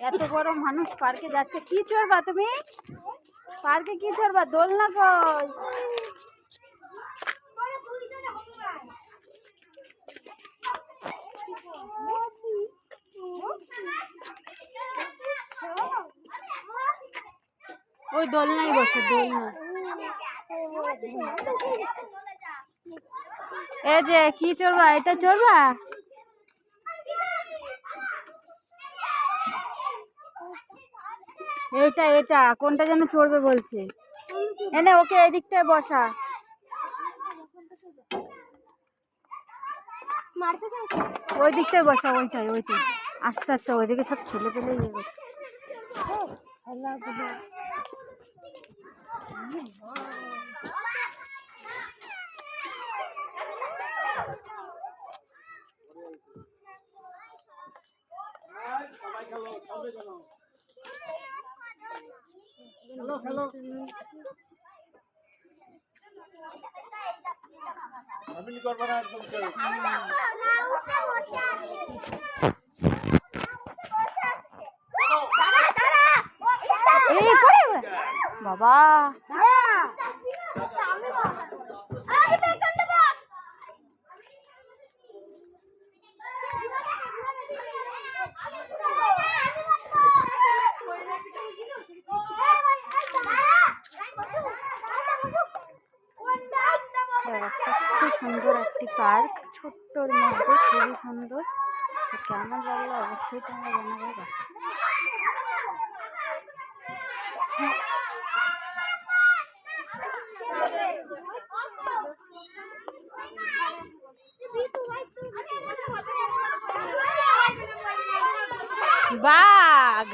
এত বড় মানুষ পার্কে যাচ্ছে, কি চড়বা তুমি? পার্কে কি চড়বা? দোলনা কই? ওই দোলনায় বসে, দোলনা। এই যে কি চড়বা? এটা চড়বা? এইটা এটা কোনটা যেন চড়বে বলছে। এনে ওকে এই দিকটায় বসা। ওই দিকটায় বসা, ওইটাই ওইটাই। আস্তে আস্তে, ওইদিকে সব ছেলে পেলে ইয়ে করছে। বাবা খুব সুন্দর একটি পার্ক, ছোট্টর মধ্যে খুবই সুন্দর। কেমন লাগলো অবশ্যই তোমরা জানাবে। বাঘ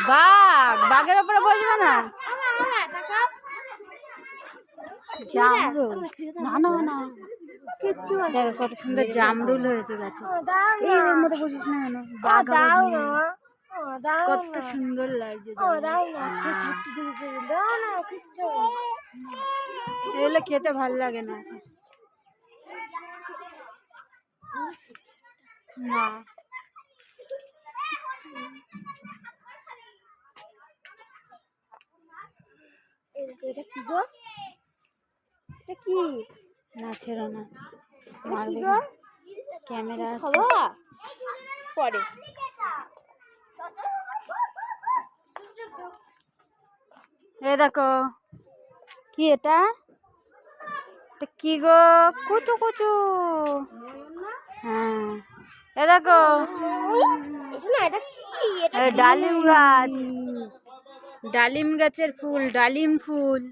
বাঘ বাঘের উপরে বসবে না। জামরুল, না না না, দেখো কত সুন্দর জামরুল হয়েছে গাছে। এই ওর মধ্যে বসিস না কেন? বাঘ কত সুন্দর লাগছে। এগুলো খেতে ভালো লাগে না না। এটা কি গো? এটা কি? না ছেড়ো না, মারবে ক্যামেরা পরে। এ দেখো কি এটা? এটা কি গো? কুচু কুচু। হ্যাঁ, এ দেখো ডালিম গাছ, ডালিম গাছের ফুল, ডালিম ফুল।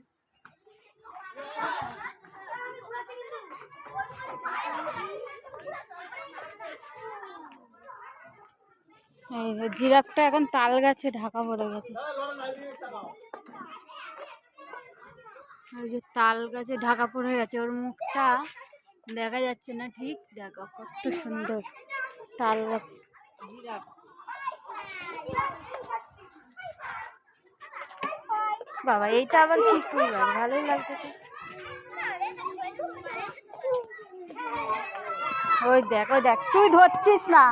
জিরাফটা এখন তাল গাছে ঢাকা পড়ে গেছে। ওই যে তাল গাছে ঢাকা পড়ে গেছে, ওর মুখটা দেখা যাচ্ছে না ঠিক। দেখো কত সুন্দর তাল গাছ। বাবা এইটা আবার কি ফুল গাছ? ভালোই লাগছে। ওই দেখ, ওই দেখ, তুই ধরছিস না।